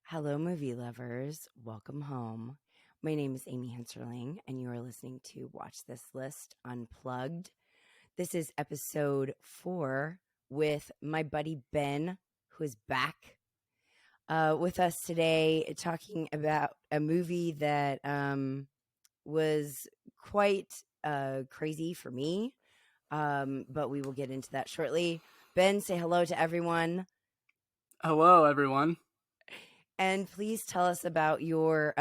Hello, movie lovers. Welcome home. My name is Amy Henserling, and you are listening to Watch This List Unplugged. This is episode 4 with my buddy Ben, who is back with us today, talking about a movie that was quite crazy for me, but we will get into that shortly. Ben, say hello to everyone. Hello, everyone. And please tell us about your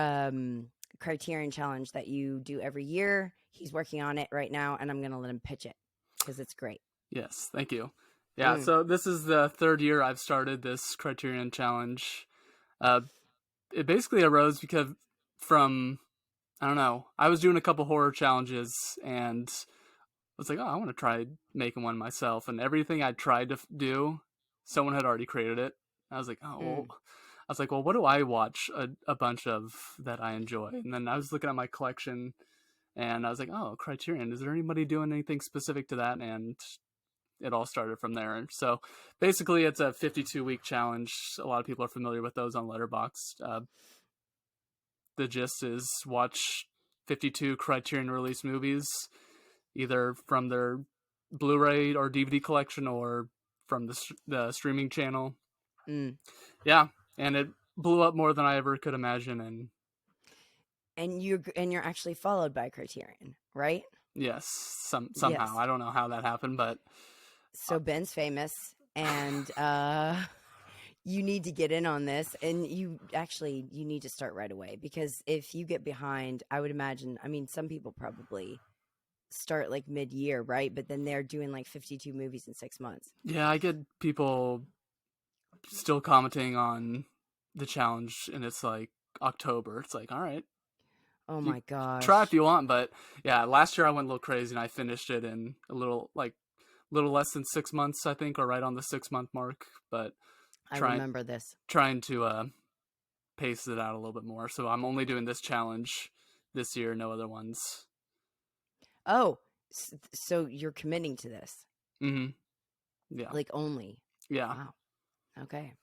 Criterion challenge that you do every year. He's working on it right now, and I'm going to let him pitch it because it's great. Yes, thank you. Yeah, so this is the third year I've started this Criterion challenge. It basically arose because I was doing a couple horror challenges and I was like, oh, I want to try making one myself. And everything I tried to do, someone had already created it. I was like, well, what do I watch a bunch of that I enjoy? And then I was looking at my collection and I was like, oh, Criterion, is there anybody doing anything specific to that? And it all started from there. So basically it's a 52-week challenge. A lot of people are familiar with those on Letterboxd. The gist is watch 52 Criterion release movies, either from their Blu-ray or DVD collection or from the streaming channel. Yeah, and it blew up more than I ever could imagine. And you're actually followed by Criterion, right? Yes, somehow. Yes. I don't know how that happened, but so Ben's famous, and you need to get in on this, and you need to start right away, because if you get behind, I would imagine, some people probably start like mid-year, right? But then they're doing like 52 movies in 6 months. Yeah, I get people still commenting on the challenge, and it's like October. It's like, all right. Oh my gosh. Try if you want, but yeah, last year I went a little crazy and I finished it in a little less than 6 months, I think, or right on the 6-month mark. But I remember this. Trying to pace it out a little bit more. So I'm only doing this challenge this year, no other ones. Oh, so you're committing to this? Mm-hmm. Yeah. Like only? Yeah. Wow. Okay.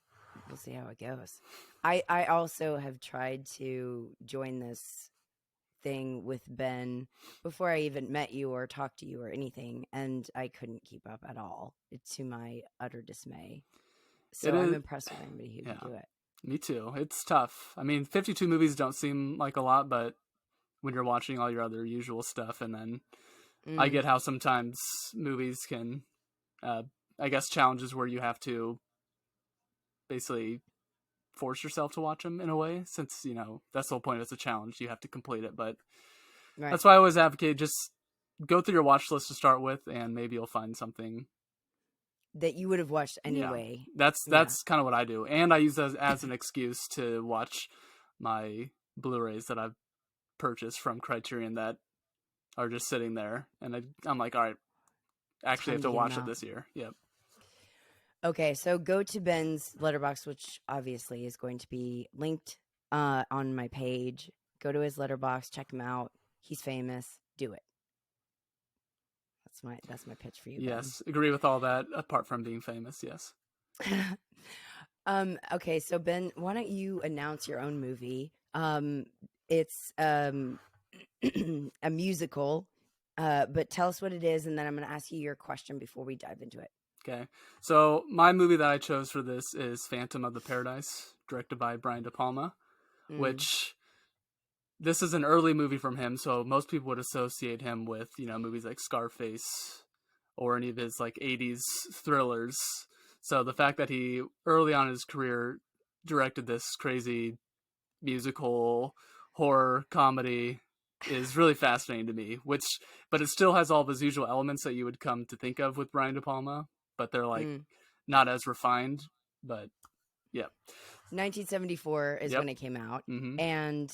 We'll see how it goes. I also have tried to join this thing with Ben before I even met you or talked to you or anything, and I couldn't keep up at all, to my utter dismay. So I'm impressed with anybody who can do it. Me too. It's tough. 52 movies don't seem like a lot, but when you're watching all your other usual stuff, and then I get how sometimes movies can, I guess, challenges where you have to basically force yourself to watch them in a way, since, that's the whole point. It's a challenge. You have to complete it. But That's why I always advocate, just go through your watch list to start with, and maybe you'll find something that you would have watched anyway. Yeah. That's kind of what I do. And I use that as an excuse to watch my Blu-rays that I've purchased from Criterion that are just sitting there. And I'm like, all right, actually I have to watch it this year. Yep. Okay, so go to Ben's Letterboxd, which obviously is going to be linked on my page. Go to his Letterboxd, check him out. He's famous. Do it. That's my pitch for you. Yes, Ben. Agree with all that. Apart from being famous, yes. Okay, so Ben, why don't you announce your own movie? It's a musical, but tell us what it is, and then I'm going to ask you your question before we dive into it. Okay, so my movie that I chose for this is Phantom of the Paradise, directed by Brian De Palma, which this is an early movie from him, so most people would associate him with, movies like Scarface or any of his like 80s thrillers. So the fact that he early on in his career directed this crazy musical horror comedy is really fascinating to me, but it still has all those usual elements that you would come to think of with Brian De Palma, but they're like not as refined. But yeah. 1974 is when it came out. And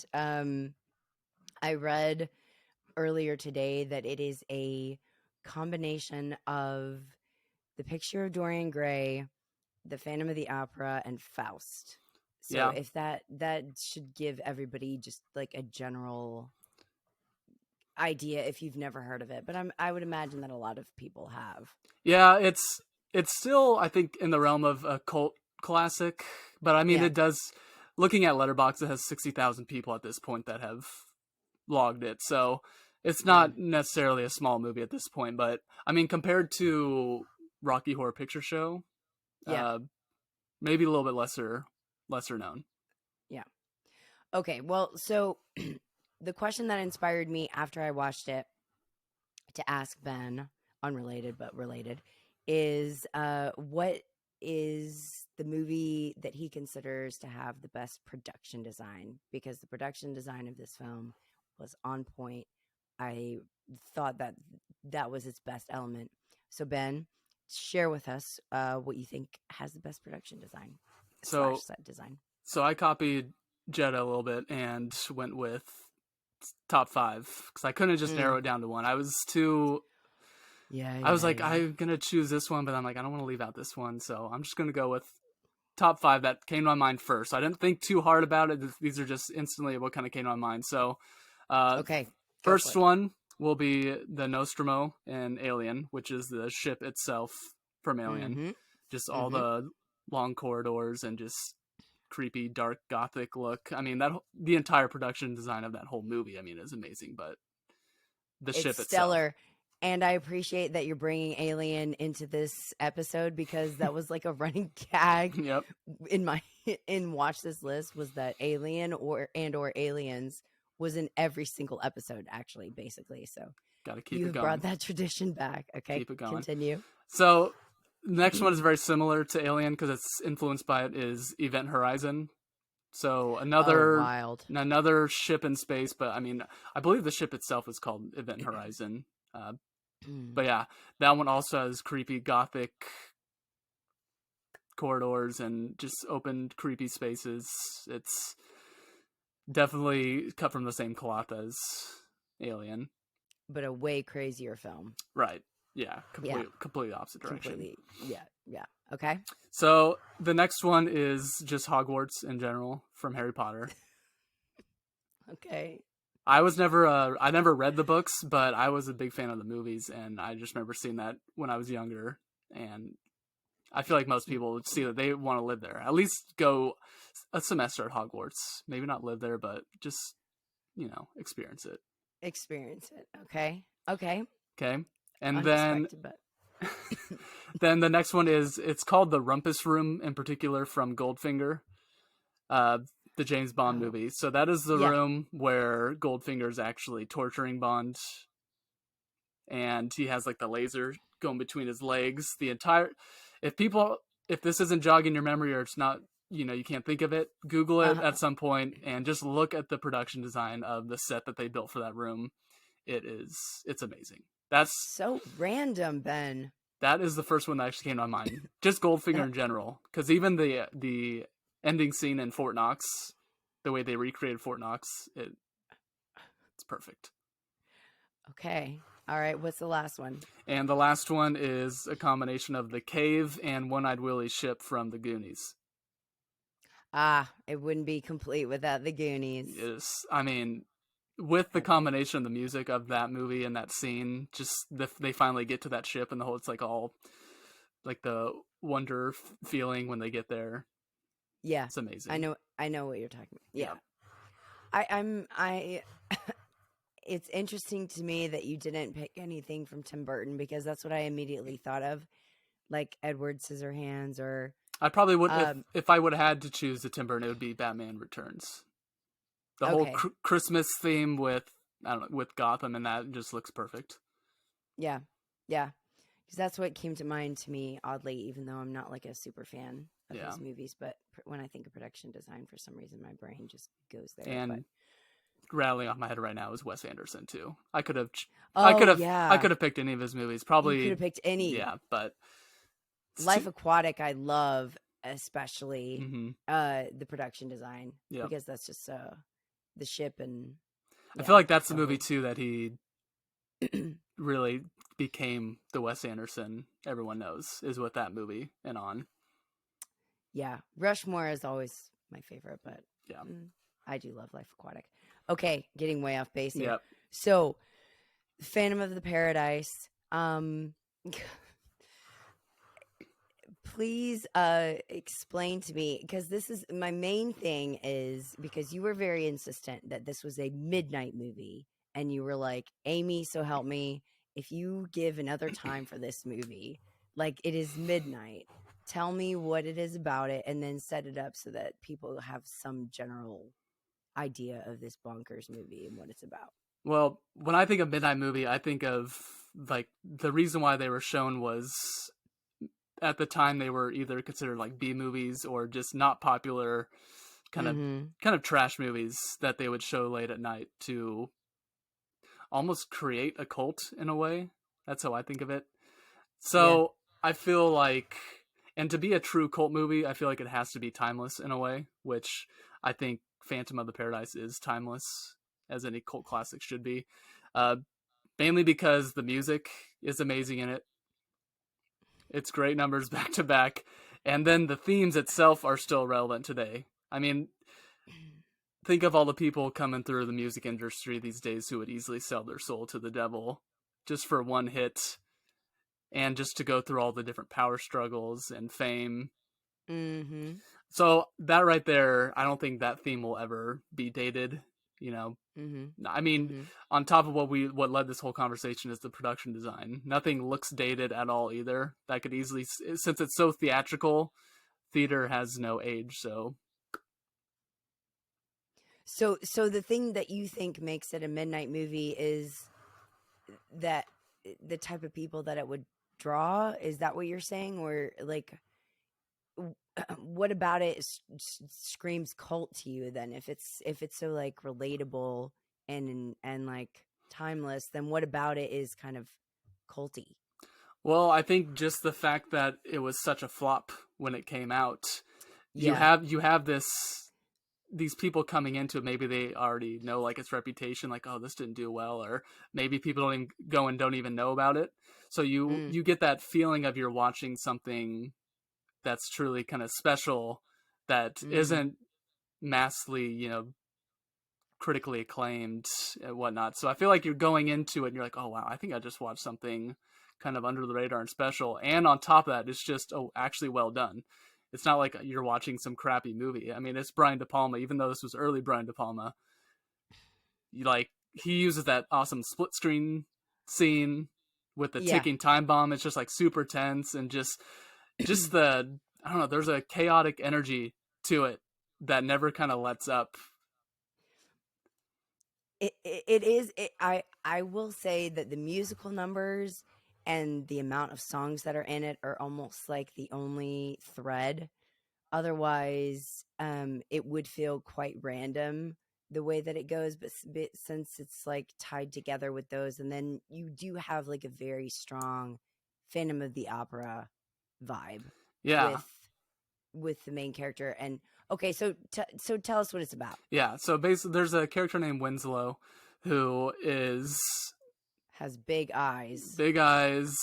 I read earlier today that it is a combination of The Picture of Dorian Gray, The Phantom of the Opera, and Faust. So if that should give everybody just like a general idea if you've never heard of it, but I would imagine that a lot of people have. Yeah, it's still, I think, in the realm of a cult classic, but it does, looking at Letterboxd, it has 60,000 people at this point that have logged it. So it's not necessarily a small movie at this point, but I mean, compared to Rocky Horror Picture Show, Yeah. maybe a little bit lesser known. Yeah. Okay. Well, so the question that inspired me after I watched it to ask Ben, unrelated but related, is what is the movie that he considers to have the best production design? Because the production design of this film was on point. I thought that was its best element. So Ben, share with us what you think has the best production design / set design. So I copied Jetta a little bit and went with top 5 because I couldn't just narrow it down to one. I was like, I'm gonna choose this one, but I'm like, I don't want to leave out this one, so I'm just gonna go with top 5 that came to my mind first. I didn't think too hard about it. These are just instantly what kind of came to my mind. So, okay, first one will be the Nostromo in Alien, which is the ship itself from Alien. Just all the long corridors and just creepy, dark, gothic look. I mean, the entire production design of that whole movie, I mean, is amazing. But the ship itself, stellar. And I appreciate that you're bringing Alien into this episode because that was like a running gag in Watch This List, was that Alien or Aliens was in every single episode, actually, basically. So gotta keep you it going. brought that tradition back. Okay, keep it going. Continue. So next one is very similar to Alien because it's influenced by it, is Event Horizon. So another ship in space, but I mean, I believe the ship itself is called Event Horizon. But yeah, that one also has creepy gothic corridors and just open creepy spaces. It's definitely cut from the same cloth as Alien, but a way crazier film. Right. Yeah. Completely opposite direction. Yeah. Okay. So the next one is just Hogwarts in general from Harry Potter. Okay. I never read the books, but I was a big fan of the movies, and I just remember seeing that when I was younger. And I feel like most people would see that they want to live there. At least go a semester at Hogwarts. Maybe not live there, but just, experience it. Okay. And then but... then the next one it's called the Rumpus Room, in particular, from Goldfinger, the James Bond movie. So that is the room where Goldfinger's actually torturing Bond, and he has like the laser going between his legs. If this isn't jogging your memory, or it's not, you can't think of it, Google it at some point and just look at the production design of the set that they built for that room. It's amazing. That's so random, Ben. That is the first one that actually came to my mind. Just Goldfinger in general, because even the ending scene in Fort Knox, the way they recreated Fort Knox, it's perfect. Okay. All right. What's the last one? And the last one is a combination of the cave and One-Eyed Willie's ship from the Goonies. It wouldn't be complete without the Goonies. Yes, I mean, with the combination of the music of that movie and that scene, just they finally get to that ship and it's like all like the wonder feeling when they get there. Yeah, it's amazing. I know what you're talking about. Yeah. I'm it's interesting to me that you didn't pick anything from Tim Burton, because that's what I immediately thought of, like Edward Scissorhands, or I probably would if I would have had to choose the Tim Burton, it would be Batman Returns. The whole Christmas theme with Gotham, and that just looks perfect. Yeah, because that's what came to mind to me, oddly, even though I'm not like a super fan of these movies. But when I think of production design, for some reason, my brain just goes there. And rattling off my head right now is Wes Anderson too. I could have picked any of his movies. Probably you could have picked any. Yeah, but Life Aquatic, I love, especially the production design, because that's just the ship. And I feel like that's the movie too that he really became the Wes Anderson everyone knows, is with that movie and on. Yeah, Rushmore is always my favorite, but I do love Life Aquatic. Okay, getting way off base here. So, Phantom of the Paradise, please explain to me, because this is my main thing, is because you were very insistent that this was a midnight movie, and you were like, Amy, so help me, if you give another time for this movie, like, it is midnight, tell me what it is about it, and then set it up so that people have some general idea of this bonkers movie and what it's about. Well, when I think of midnight movie, I think of like the reason why they were shown was at the time they were either considered like B movies or just not popular kind of Mm-hmm. kind of trash movies that they would show late at night to almost create a cult in a way. That's how I think of it. Yeah. So I feel like, and to be a true cult movie, I feel like it has to be timeless in a way, which I think Phantom of the Paradise is timeless, as any cult classic should be. Uh, Mainly because the music is amazing in it. It's great numbers back to back. And then the themes itself are still relevant today. I mean, think of all the people coming through the music industry these days who would easily sell their soul to the devil just for one hit and just to go through all the different power struggles and fame. Mm-hmm. So that right there, I don't think that theme will ever be dated. You know, Mm-hmm. I mean, Mm-hmm. on top of what led this whole conversation is the production design. Nothing looks dated at all either. That could easily, since it's so theatrical, theater has no age. So So the thing that you think makes it a midnight movie is that the type of people that it would draw, is that what you're saying? Or like, what about it screams cult to you then? If it's so like relatable and like timeless, then what about it is kind of culty? well, I think just the fact that it was such a flop when it came out, Yeah. you have these people coming into it. Maybe they already know like its reputation, like, oh, this didn't do well, or maybe people don't even go and don't even know about it. So Mm, you get that feeling of you're watching something that's truly kind of special, that mm-hmm. isn't massively, critically acclaimed and whatnot. So I feel like you're going into it and you're like, oh wow, I think I just watched something kind of under the radar and special. And on top of that, it's just actually well done. It's not like you're watching some crappy movie. I mean, it's Brian De Palma, even though this was early Brian De Palma. He uses that awesome split screen scene with the Yeah. ticking time bomb. It's just like super tense and just the, I don't know, there's a chaotic energy to it that never kind of lets up. It is I will say that the musical numbers and the amount of songs that are in it are almost like the only thread. Otherwise, it would feel quite random the way that it goes, but since it's like tied together with those, and then you do have like a very strong Phantom of the Opera vibe Yeah. with the main character. And okay, so tell us what it's about. Yeah, so basically, there's a character named Winslow who is Has big eyes. big eyes,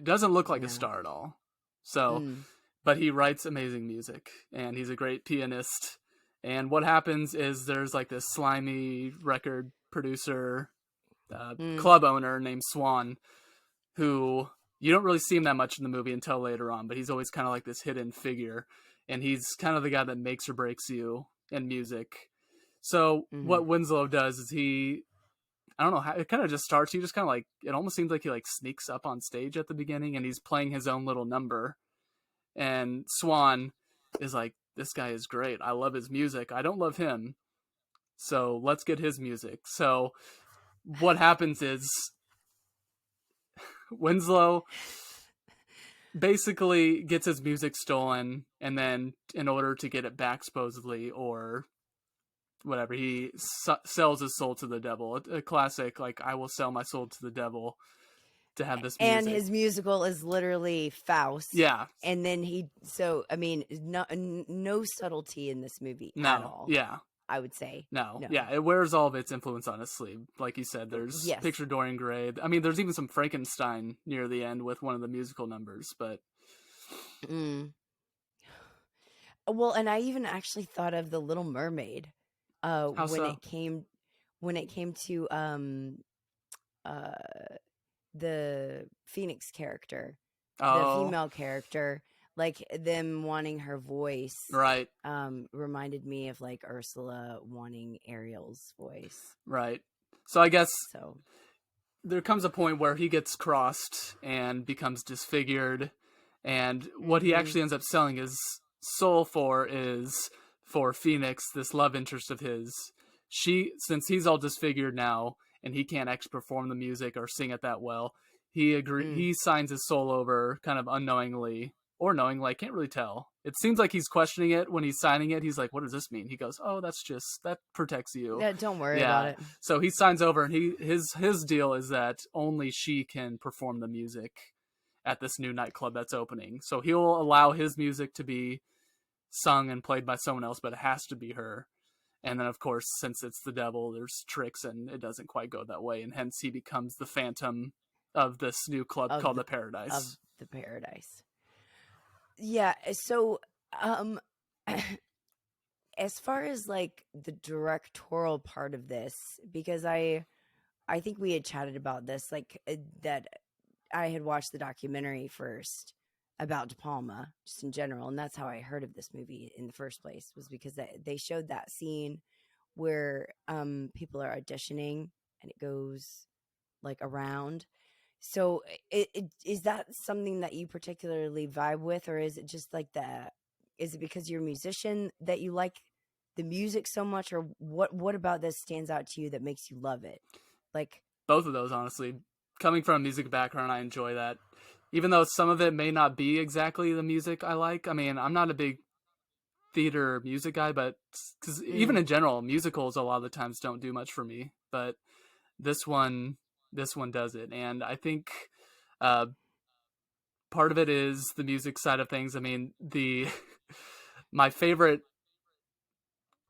doesn't look like a Yeah. star at all. So, Mm, but he writes amazing music and he's a great pianist. And what happens is there's like this slimy record producer, mm, club owner named Swan, who you don't really see him that much in the movie until later on, but he's always kind of like this hidden figure. And he's kind of the guy that makes or breaks you in music. So mm-hmm. what Winslow does is I don't know how it kind of just starts. He just kind of like, it almost seems like he like sneaks up on stage at the beginning and he's playing his own little number. And Swan is like, this guy is great. I love his music. I don't love him. So let's get his music. So what happens is Winslow basically gets his music stolen, and then in order to get it back, supposedly, or whatever, he sells his soul to the devil. A classic, like, I will sell my soul to the devil to have this And music. his musical is literally Faust. Yeah. And then so I mean, no subtlety in this movie at No. all, Yeah. I would say. No. No. Yeah. It wears all of its influence on its sleeve. Like you said, there's Yes. Picture Dorian Gray. I mean, there's even some Frankenstein near the end with one of the musical numbers, but. Mm. Well, and I even actually thought of The Little Mermaid How when so? it came to uh the Phoenix character, the Oh. female character. like them wanting her voice Right. reminded me of like Ursula wanting Ariel's voice. Right. So I guess So there comes a point where he gets crossed and becomes disfigured, and what he actually ends up selling his soul for is for Phoenix, this love interest of his. Since he's all disfigured now and he can't actually perform the music or sing it that well, he signs his soul over kind of unknowingly or knowingly, I can't really tell. It seems like he's questioning it when he's signing it. He's like, what does this mean? He goes, oh, that protects you. yeah, don't worry about Yeah. it. So he signs over, and his deal is that only she can perform the music at this new nightclub that's opening. So he'll allow his music to be sung and played by someone else, but it has to be her. And then, of course, since it's the devil, there's tricks, and it doesn't quite go that way, and hence he becomes the phantom of this new club called the Paradise. Of the Paradise. Yeah. So, as far as like the directorial part of this, because I think we had chatted about this, like that I had watched the documentary first about De Palma, just in general, and that's how I heard of this movie in the first place, was because they showed that scene where people are auditioning and it goes like around. So is that something that you particularly vibe with, or is it just like that? Is it because you're a musician that you like the music so much, or what about this stands out to you that makes you love it? Like both of those, honestly. Coming from a music background, I enjoy that. Even though some of it may not be exactly the music I like. I mean, I'm not a big theater music guy, but because even in general, musicals a lot of the times don't do much for me. But this one does it, and I think part of it is the music side of things. I mean, my favorite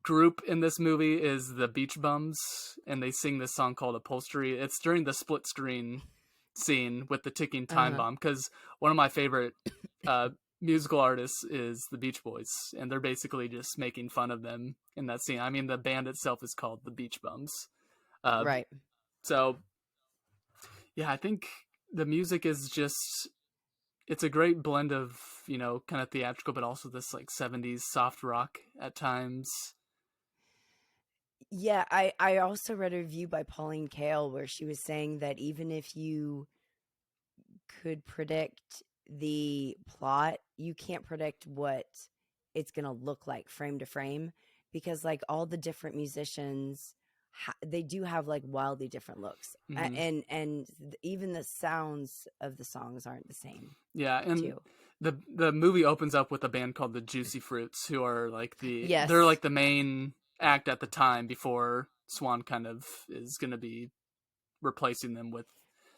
group in this movie is the Beach Bums, and they sing this song called Upholstery. It's during the split screen scene with the ticking time bomb, because one of my favorite musical artists is the Beach Boys, and they're basically just making fun of them in that scene. I mean, the band itself is called the Beach Bums. right. So yeah, I think the music is just, it's a great blend of, kind of theatrical, but also this like 70s soft rock at times. Yeah, I also read a review by Pauline Kael where she was saying that even if you could predict the plot, you can't predict what it's going to look like frame to frame, because like all the different musicians they do have like wildly different looks. And even the sounds of the songs aren't the same. Yeah, and too. the movie opens up with a band called the Juicy Fruits, who are like Yes. they're like the main act at the time before Swan kind of is going to be replacing them with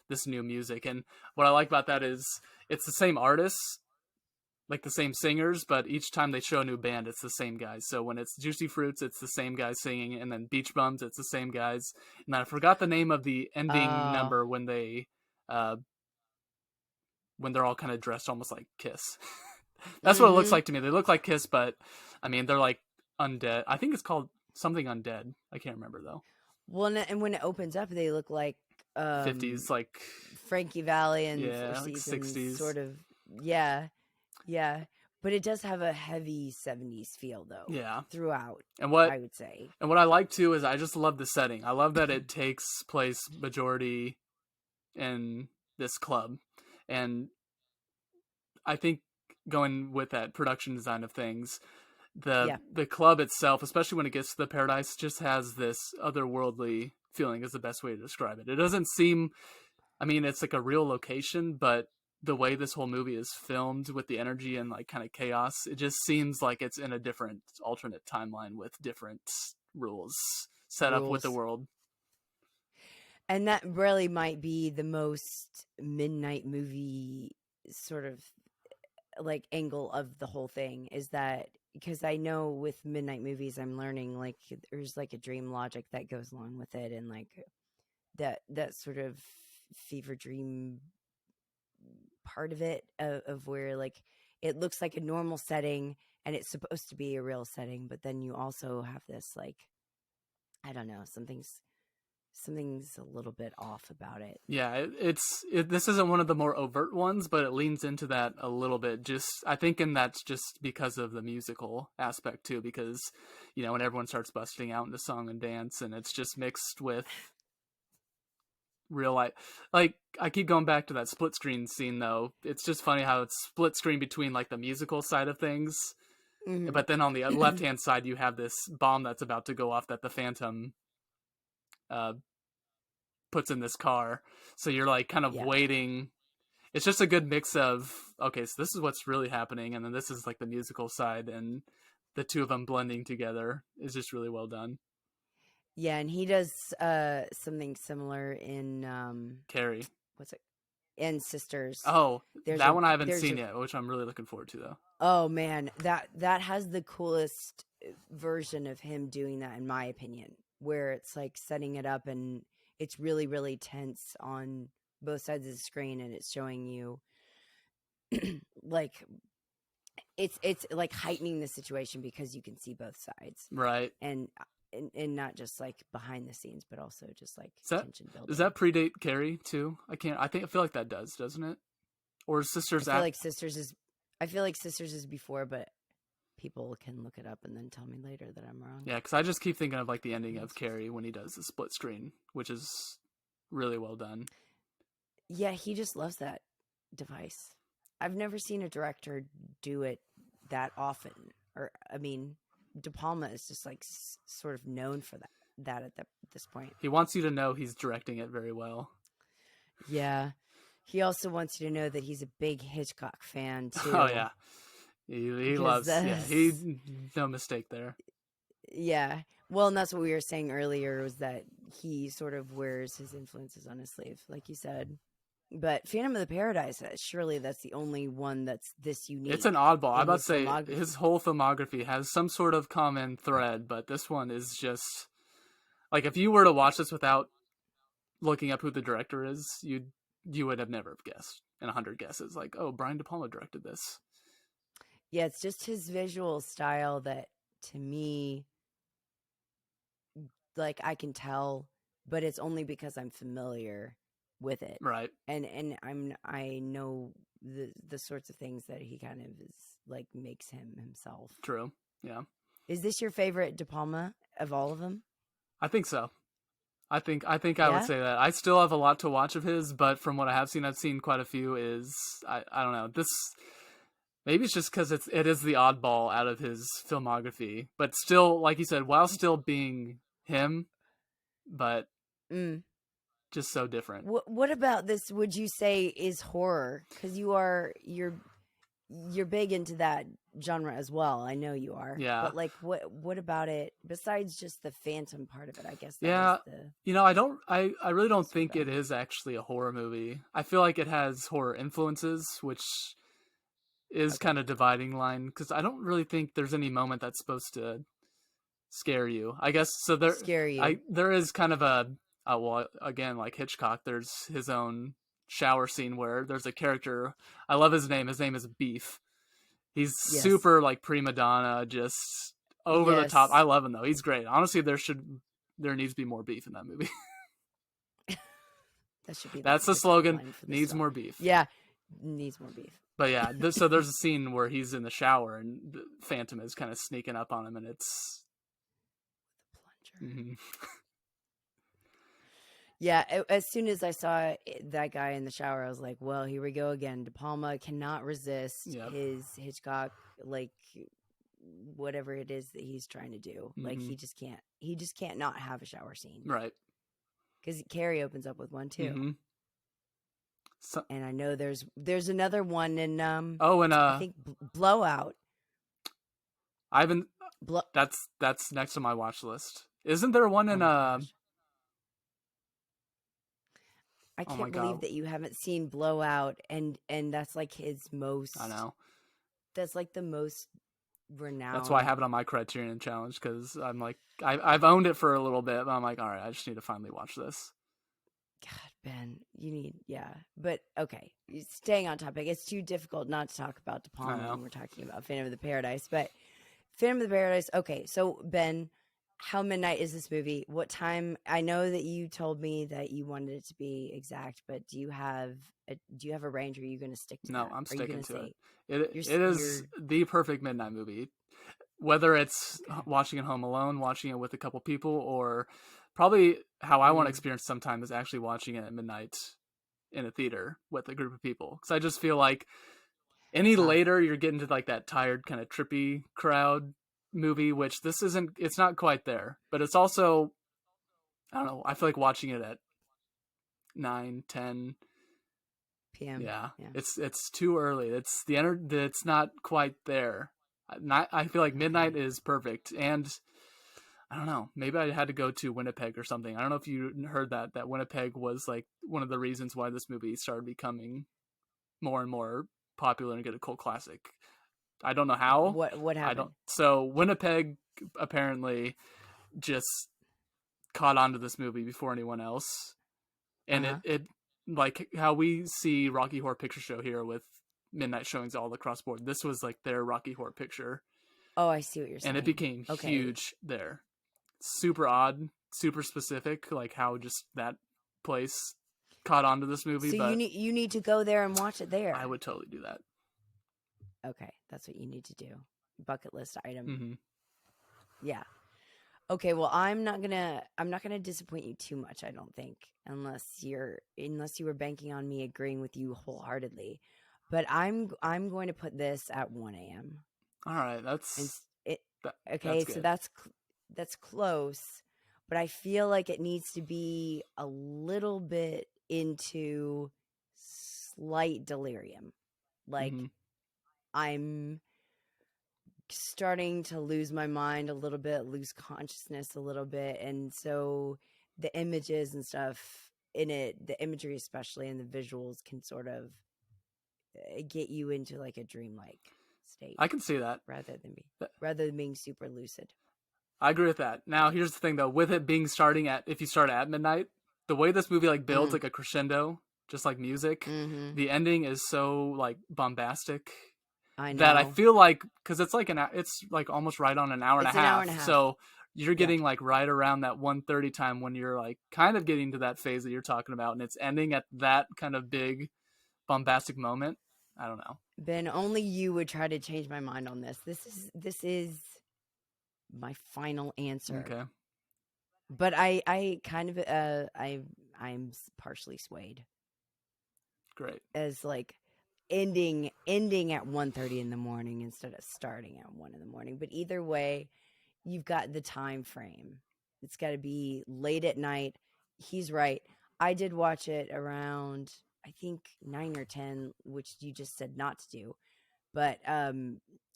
this new music. And what I like about that is it's the same artists, like the same singers, but each time they show a new band, it's the same guys. So when it's Juicy Fruits, it's the same guys singing, and then Beach Bums, it's the same guys. And I forgot the name of the ending number when they're all kind of dressed almost like Kiss. That's what it looks like to me. They look like Kiss, but I mean, they're like undead. I think it's called something undead. I can't remember though. Well, and when it opens up, they look like 50s, like Frankie Valli and yeah, Four like Seasons, 60s. sort of. Yeah. But it does have a heavy 70s feel though. Yeah. Throughout, and what I would say. And what I like too is I just love the setting. I love that it takes place majority in this club. And I think going with that production design of things, the club itself, especially when it gets to the Paradise, just has this otherworldly feeling is the best way to describe it. It doesn't seem, I mean, it's like a real location, but the way this whole movie is filmed with the energy and like kind of chaos, it just seems like it's in a different alternate timeline with different rules set up with the world. And that really might be the most midnight movie sort of like angle of the whole thing, is that because I know with midnight movies I'm learning like there's like a dream logic that goes along with it, and like that sort of fever dream part of it, of where like it looks like a normal setting and it's supposed to be a real setting, but then you also have this like, I don't know, something's something's a little bit off about it. Yeah, this isn't one of the more overt ones, but it leans into that a little bit. And that's just because of the musical aspect too, because when everyone starts busting out into song and dance, and it's just mixed with real life. Like, I keep going back to that split screen scene though. It's just funny how it's split screen between like the musical side of things, but then on the left hand side you have this bomb that's about to go off that the Phantom puts in this car. So you're like kind of waiting. It's just a good mix of, okay, so this is what's really happening, and then this is like the musical side, and the two of them blending together is just really well done. Yeah, and he does something similar in Carrie. What's it? In Sisters. Oh, that one I haven't seen yet, which I'm really looking forward to though. Oh man, that has the coolest version of him doing that, in my opinion, where it's like setting it up and it's really, really tense on both sides of the screen, and it's showing you like it's like heightening the situation because you can see both sides, right? And not just like behind the scenes, but also just like tension building. Does that predate Carrie too? I feel like that does, doesn't it? Or Sisters? I feel like Sisters is before, but people can look it up and then tell me later that I'm wrong. Yeah, because I just keep thinking of like the ending of Carrie when he does the split screen, which is really well done. Yeah, he just loves that device. I've never seen a director do it that often. Or, I mean, De Palma is just like sort of known for that at this point. He wants you to know he's directing it very well. Yeah. He also wants you to know that he's a big Hitchcock fan too. Oh yeah. He loves, no mistake there. Yeah. Well, and that's what we were saying earlier, was that he sort of wears his influences on his sleeve, like you said. But Phantom of the Paradise, surely that's the only one that's this unique. It's an oddball. I'm about to say his whole filmography has some sort of common thread, but this one is just like, if you were to watch this without looking up who the director is, you would have never guessed in 100 guesses. Like, oh, Brian De Palma directed this. Yeah, it's just his visual style that, to me, like, I can tell, but it's only because I'm familiar with it, right? And I know the sorts of things that he kind of is like, makes him himself. True. Yeah. Is this your favorite De Palma of all of them? I think so. I think I would say that. I still have a lot to watch of his, but from what I have seen, I've seen quite a few. I don't know, this. Maybe it's just because it is the oddball out of his filmography, but still, like you said, while still being him, but just so different. What about this? Would you say is horror? Because you're big into that genre as well. I know you are. Yeah. But like, what about it besides just the Phantom part of it? I guess. I really don't think it is actually a horror movie. I feel like it has horror influences, which is kind of dividing line, because I don't really think there's any moment that's supposed to scare you. I guess so. There is kind of well, again, like Hitchcock, there's his own shower scene where there's a character. I love his name. His name is Beef. He's super like prima donna, just over the top. I love him though. He's great. Honestly, there needs to be more beef in that movie. That should be. That's the slogan. Needs more beef. Yeah, needs more beef. But yeah, so there's a scene where he's in the shower and the Phantom is kind of sneaking up on him, and it's the plunger. Mm-hmm. Yeah, as soon as I saw that guy in the shower, I was like, well, here we go again. De Palma cannot resist his Hitchcock, like, whatever it is that he's trying to do. Mm-hmm. Like, he just can't not have a shower scene. Right. Because Carrie opens up with one, too. Mm-hmm. So, and I know there's another one in, I think Blowout. I haven't, that's next on my watch list. Isn't there one in, I can't believe that you haven't seen Blowout, and that's like his most. I know. That's like the most renowned. That's why I have it on my Criterion Challenge, because I'm like, I've owned it for a little bit, but I'm like, all right, I just need to finally watch this. God, Ben, you need, but okay, staying on topic. It's too difficult not to talk about De Palma when we're talking about Phantom of the Paradise, but Phantom of the Paradise. Okay, so Ben, how midnight is this movie? What time? I know that you told me that you wanted it to be exact, but do you have a range? Or are you going to stick to No, that? I'm Are you sticking going to to it. say It is you're the perfect midnight movie. Whether it's okay? watching it home alone, watching it with a couple people, or probably how I want to Mm, experience sometime is actually watching it at midnight in a theater with a group of people. Because I just feel like any huh. later you're getting to like that tired kind of trippy crowd movie, which this isn't. It's not quite there, but it's also, I don't know. I feel like watching it at 9, 10. PM. Yeah, Yeah. it's too early. It's the energy. It's not quite there. I feel like midnight Okay. is perfect, and I don't know. Maybe I had to go to Winnipeg or something. I don't know if you heard that Winnipeg was like one of the reasons why this movie started becoming more and more popular and get a cult classic. I don't know how. What I don't. happened? So Winnipeg apparently just caught on to this movie before anyone else, Uh and huh. it like how we see Rocky Horror Picture Show here with midnight showings all across the board. This was like their Rocky Horror Picture, Oh, I see what you're and it saying. became Okay. huge there. Super odd, super specific, like how just that place caught on to this movie. So But you need to go there and watch it I there. would totally do that. Okay, that's what you need to do. Bucket list item. Mm-hmm. Yeah. Okay, well, I'm not gonna disappoint you too much, I don't think, unless you were banking on me agreeing with you wholeheartedly. But I'm going to put this at 1 a.m. All right, And it that's okay, so good. that's close, but I feel like it needs to be a little bit into slight delirium. Like Mm-hmm. I'm starting to lose my mind a little bit, lose consciousness a little bit. And so the images and stuff in it, the imagery especially and the visuals can sort of get you into like a dreamlike state I can see that. rather than be rather than being super lucid. I agree with that. Now, here's the thing though, with it being starting at if you start at midnight, the way this movie like builds Mm, like a crescendo, just like music, mm-hmm. the ending is so like bombastic I that I know. feel like because it's like almost right on an hour and a It's an hour half, and a half. so you're Yeah. getting like right around that 1:30 time when you're like kind of getting to that phase that you're talking about, and it's ending at that kind of big bombastic moment. I don't know. Ben, only you would try to change my mind on this. This is my final answer. Okay, But I kind of I'm partially swayed great. as like ending at 1:30 in the morning instead of starting at 1 in the morning. But either way, you've got the time frame. It's got to be late at night. He's right. I did watch it around I think 9 or 10, which you just said not to do. But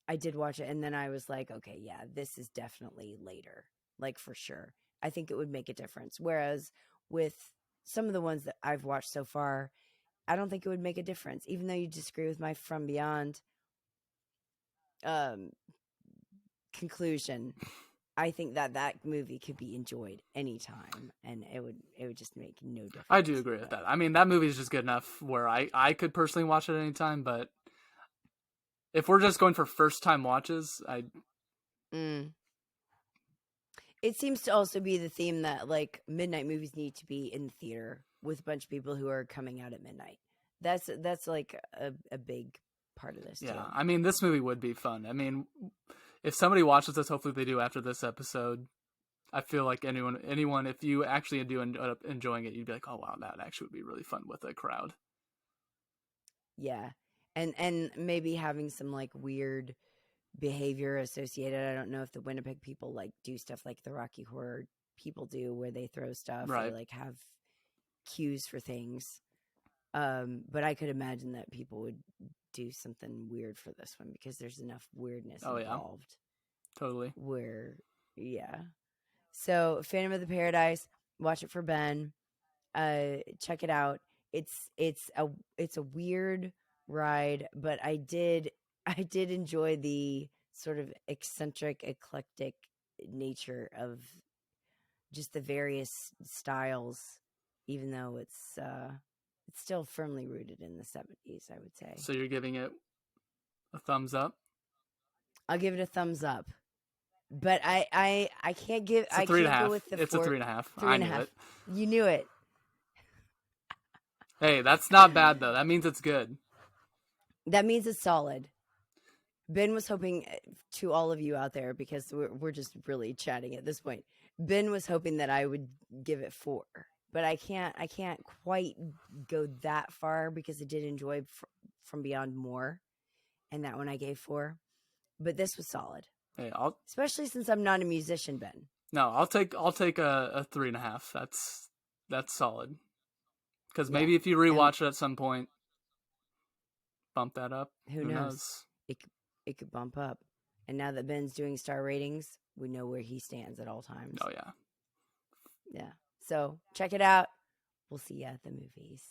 I did watch it and then I was like, okay, yeah, this is definitely later. Like for sure. I think it would make a difference. Whereas with some of the ones that I've watched so far, I don't think it would make a difference. Even though you disagree with my From Beyond um, conclusion, I think that that movie could be enjoyed anytime, and it would just make no I do difference. agree with But that. I mean, that movie is just good enough where I could personally watch it anytime, but if we're just going for first time watches, I mm, it seems to also be the theme that like midnight movies need to be in the theater with a bunch of people who are coming out at midnight. That's like a big part of this too. yeah, I mean, this movie would be fun. I mean, if somebody watches this, hopefully they do after this episode. I feel like anyone, if you actually do end up enjoying it, you'd be like, oh wow, that actually would be really fun with a crowd. Yeah. And maybe having some like weird behavior associated. I don't know if the Winnipeg people like do stuff like the Rocky Horror people do where they throw stuff or Right. like have cues for things. But I could imagine that people would do something weird for this one because there's enough weirdness Oh yeah, involved totally. where yeah. So Phantom of the Paradise, watch it for Ben. Check it out. It's a weird ride, but I did enjoy the sort of eccentric, eclectic nature of just the various styles, even though it's still firmly rooted in the 70s, I would say. So you're giving it a thumbs up. I'll give it a thumbs up. but I can't give. It's a I three and a can't go half. with the It's a four, 3.5. three I and a knew half. it. You knew it. Hey, that's not bad though. That means it's good. That means it's solid. Ben was hoping to all of you out there, because we're just really chatting at this point. Ben was hoping that I would give it 4, but I can't quite go that far, because I did enjoy From Beyond more, and that one I gave 4. But this was solid. Hey, especially since I'm not a musician, Ben. I'll take a 3.5. That's solid. Because maybe Yeah. if you rewatch it at some point, bump that up. Who knows? It could bump up. And now that Ben's doing star ratings, we know where he stands at all times. Oh yeah. Yeah. So check it out. We'll see you at the movies.